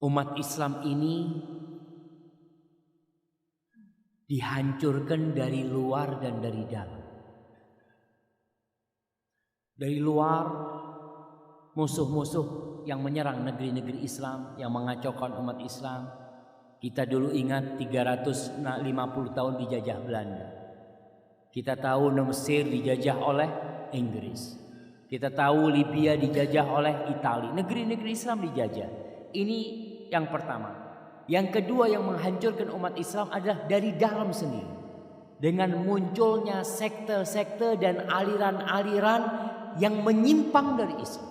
umat Islam ini dihancurkan dari luar dan dari dalam. Dari luar, musuh-musuh yang menyerang negeri-negeri Islam, yang mengacaukan umat Islam. Kita dulu ingat 350 tahun dijajah Belanda. Kita tahu Mesir dijajah oleh Inggris. Kita tahu Libya dijajah oleh Italia. Negeri-negeri Islam dijajah. Ini yang pertama. Yang kedua yang menghancurkan umat Islam adalah dari dalam sendiri. Dengan munculnya sekte-sekte dan aliran-aliran yang menyimpang dari Islam.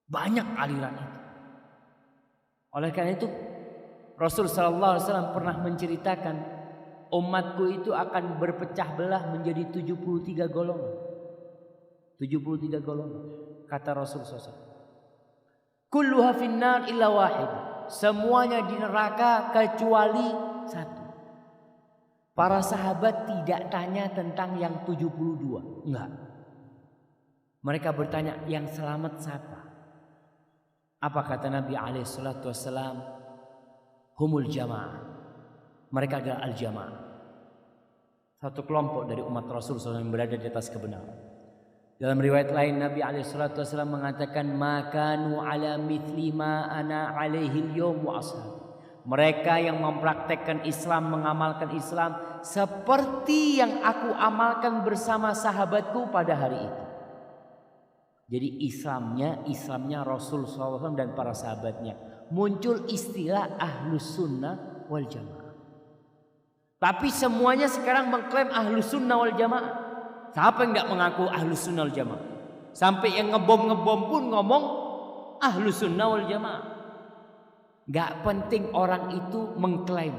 Banyak aliran itu. Oleh karena itu Rasul sallallahu alaihi wasallam pernah menceritakan umatku itu akan berpecah belah menjadi 73 golongan. 73 golongan kata Rasul sallallahu alaihi wasallam. Kulluha finnar illa wahid. Semuanya di neraka kecuali satu. Para sahabat tidak tanya tentang yang 72. Enggak. Mereka bertanya yang selamat siapa? Apa kata Nabi SAW? Humul jamaah. Mereka adalah al-jamaah. Satu kelompok dari umat Rasul SAW yang berada di atas kebenaran. Dalam riwayat lain Nabi SAW mengatakan makanu ala mithli ma ana alaihi al-yawm wa ashabi. Mereka yang mempraktekkan Islam, mengamalkan Islam seperti yang aku amalkan bersama sahabatku pada hari itu. Jadi Islamnya Rasul SAW dan para sahabatnya. Muncul istilah Ahlus Sunnah wal Jamaah. Tapi semuanya sekarang mengklaim Ahlus Sunnah wal Jamaah. Siapa yang tidak mengaku Ahlus Sunnah wal Jamaah? Sampai yang ngebom pun ngomong Ahlus Sunnah wal Jamaah. Gak penting orang itu mengklaim.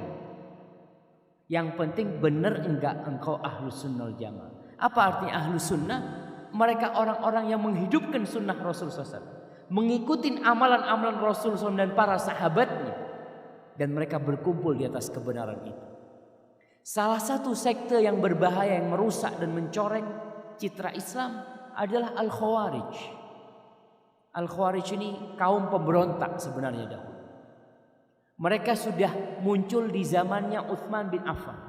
Yang penting benar enggak engkau Ahlus Sunnah wal Jamaah. Apa artinya Ahlus Sunnah? Mereka orang-orang yang menghidupkan sunnah Rasul SAW, mengikuti amalan-amalan Rasul SAW dan para sahabatnya, dan mereka berkumpul di atas kebenaran itu. Salah satu sekte yang berbahaya yang merusak dan mencoreng citra Islam adalah Al-Khawarij. Al-Khawarij ini kaum pemberontak sebenarnya dahulu. Mereka sudah muncul di zamannya Utsman bin Affan.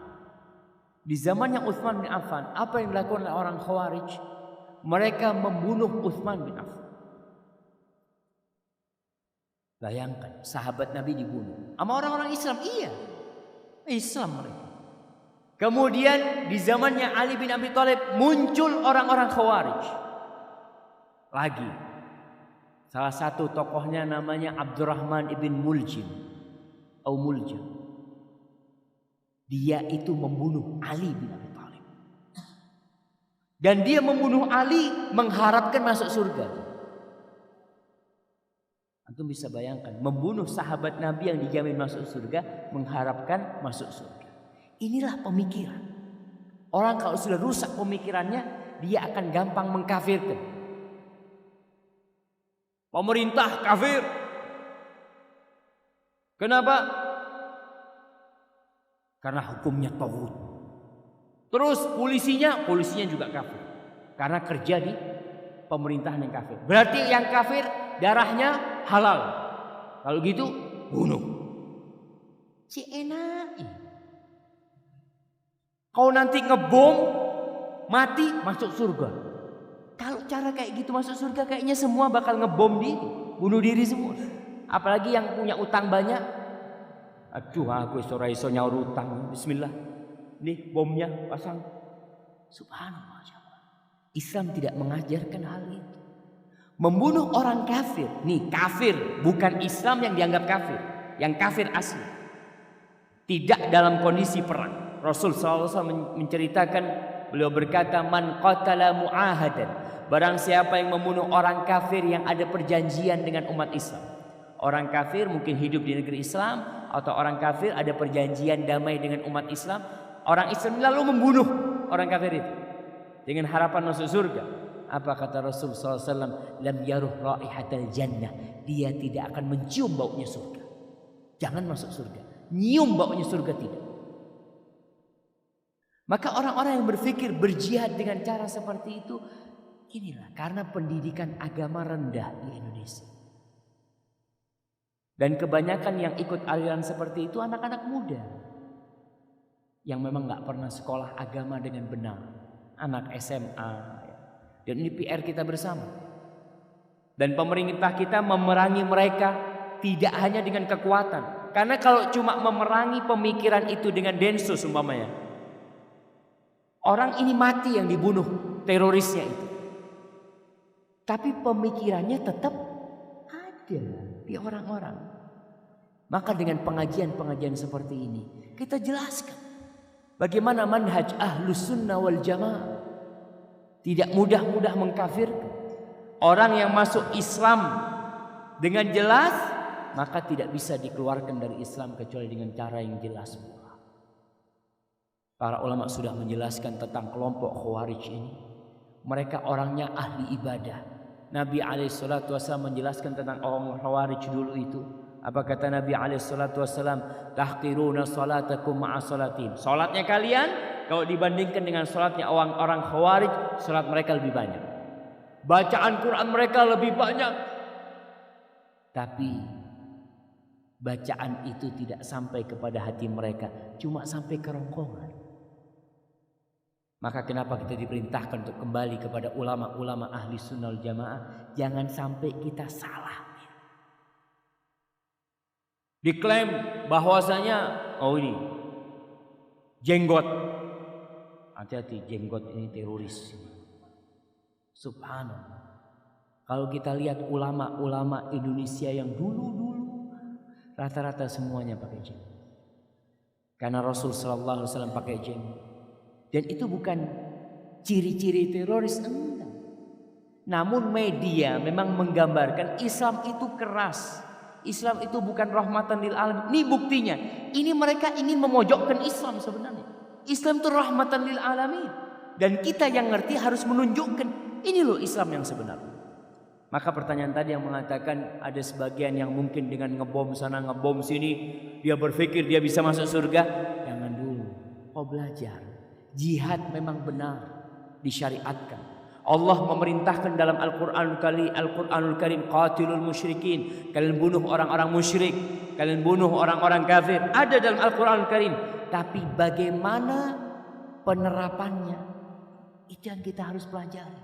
Di zamannya Utsman bin Affan, apa yang dilakukan oleh orang Khawarij? Mereka membunuh Utsman bin Affan. Bayangkan, sahabat Nabi dibunuh sama orang-orang Islam. Iya, Islam mereka. Kemudian di zamannya Ali bin Abi Thalib muncul orang-orang Khawarij. Lagi, salah satu tokohnya namanya Abdurrahman ibn Muljim atau Muljam. Dia itu membunuh Ali bin Abi Thalib. Dan dia membunuh Ali mengharapkan masuk surga. Antum bisa bayangkan, membunuh sahabat Nabi yang dijamin masuk surga, mengharapkan masuk surga. Inilah pemikiran. Orang kalau sudah rusak pemikirannya, dia akan gampang mengkafirkan. Pemerintah kafir. Kenapa? Karena hukumnya taghut. Terus polisinya juga kafir. Karena kerja di pemerintahan yang kafir. Berarti yang kafir darahnya halal. Kalau gitu bunuh. Si enak. Kau nanti ngebom mati masuk surga. Kalau cara kayak gitu masuk surga, kayaknya semua bakal ngebom diri, bunuh diri semua. Apalagi yang punya utang banyak. Aduh, aku iso nyaur utang. Bismillah. Nih bomnya pasang. Subhanallah. Islam tidak mengajarkan hal itu. Membunuh orang kafir. Nih kafir, bukan Islam yang dianggap kafir. Yang kafir asli. Tidak dalam kondisi perang. Rasul SAW menceritakan, beliau berkata, man qatala mu'ahadan. Barang siapa yang membunuh orang kafir yang ada perjanjian dengan umat Islam. Orang kafir mungkin hidup di negeri Islam, atau orang kafir ada perjanjian damai dengan umat Islam. Orang Islam lalu membunuh orang kafir itu dengan harapan masuk surga. Apa kata Rasul SAW? Lam yaruh raihatal jannah. Dia tidak akan mencium baunya surga. Jangan masuk surga, nyium baunya surga tidak. Maka orang-orang yang berpikir berjihad dengan cara seperti itu, inilah karena pendidikan agama rendah di Indonesia. Dan kebanyakan yang ikut aliran seperti itu anak-anak muda yang memang nggak pernah sekolah agama dengan benar, anak SMA. Dan ini PR kita bersama. Dan pemerintah kita memerangi mereka tidak hanya dengan kekuatan. Karena kalau cuma memerangi pemikiran itu dengan densus umpamanya, orang ini mati yang dibunuh terorisnya itu. Tapi pemikirannya tetap ada di orang-orang. Maka dengan pengajian-pengajian seperti ini kita jelaskan bagaimana manhaj ahlus sunnah wal jamaah. Tidak mudah-mudah mengkafirkan. Orang yang masuk Islam dengan jelas, maka tidak bisa dikeluarkan dari Islam kecuali dengan cara yang jelas pula. Para ulama sudah menjelaskan tentang kelompok Khawarij ini. Mereka orangnya ahli ibadah. Nabi SAW menjelaskan tentang orang Khawarij dulu itu. Apa kata Nabi SAW? Tahqiruna salatakum ma'a salatim. Salatnya kalian kalau dibandingkan dengan salatnya orang-orang Khawarij, salat mereka lebih banyak. Bacaan Quran mereka lebih banyak. Tapi bacaan itu tidak sampai kepada hati mereka, cuma sampai kerongkongan. Maka kenapa kita diperintahkan untuk kembali kepada ulama-ulama ahli sunnah wal jamaah? Jangan sampai kita salah. Diklaim bahwasanya ini jenggot. Hati-hati, jenggot ini teroris. Subhanallah. Kalau kita lihat ulama-ulama Indonesia yang dulu-dulu, rata-rata semuanya pakai jenggot. Karena Rasul sallallahu alaihi wasallam pakai jenggot. Dan itu bukan ciri-ciri teroris, enggak. Namun media memang menggambarkan Islam itu keras. Islam itu bukan rahmatan lil alamin. Ini buktinya. Ini mereka ingin memojokkan Islam sebenarnya. Islam itu rahmatan lil alamin. Dan kita yang ngerti harus menunjukkan ini loh Islam yang sebenarnya. Maka pertanyaan tadi yang mengatakan ada sebagian yang mungkin dengan ngebom sana ngebom sini dia berpikir dia bisa masuk surga. Jangan dulu. Kau belajar. Jihad memang benar disyariatkan. Allah memerintahkan dalam Al-Quranul Karim, qatilul musyrikin. Kalian bunuh orang-orang musyrik, kalian bunuh orang-orang kafir. Ada dalam Al-Quranul Karim. Tapi bagaimana penerapannya? Itu yang kita harus pelajari.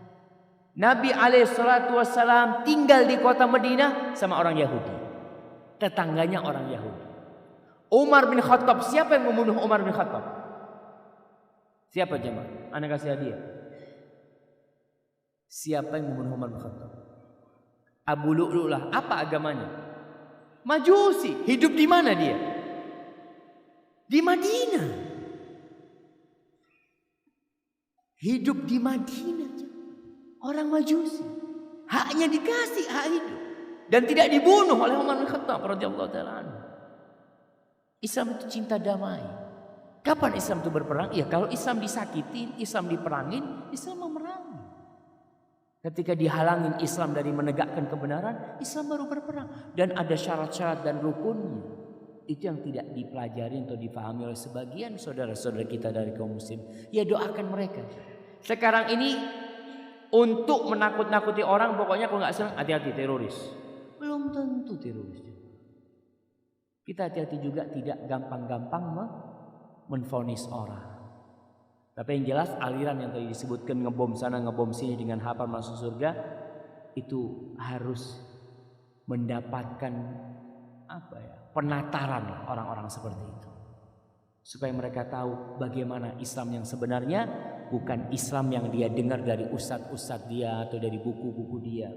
Nabi SAW tinggal di kota Madinah sama orang Yahudi. Tetangganya orang Yahudi. Umar bin Khattab, siapa yang membunuh Umar bin Khattab? Siapa jemaah? Anda kasih hadiah. Siapa yang membunuh Umar bin Khattab? Abu Lu'lu'lah. Apa agamanya? Majusi. Hidup di mana dia? Di Madinah. Hidup di Madinah. Orang Majusi. Haknya dikasih, hak hidup. Dan tidak dibunuh oleh Umar bin Khattab radhiyallahu ta'ala anhu. Islam itu cinta damai. Kapan Islam itu berperang? Ya kalau Islam disakitin, Islam diperangin, Islam memerangi. Ketika dihalangin Islam dari menegakkan kebenaran, Islam baru berperang. Dan ada syarat-syarat dan rukunnya. Itu yang tidak dipelajari atau difahami oleh sebagian saudara-saudara kita dari kaum muslim. Ya doakan mereka. Sekarang ini untuk menakut-nakuti orang, pokoknya kalau nggak senang hati-hati teroris. Belum tentu teroris. Kita hati-hati juga tidak gampang-gampang menvonis orang. Tapi yang jelas aliran yang tadi disebutkan ngebom sana ngebom sini dengan harapan masuk surga itu harus mendapatkan penataran orang-orang seperti itu. Supaya mereka tahu bagaimana Islam yang sebenarnya, bukan Islam yang dia dengar dari ustadz-ustadz dia atau dari buku-buku dia.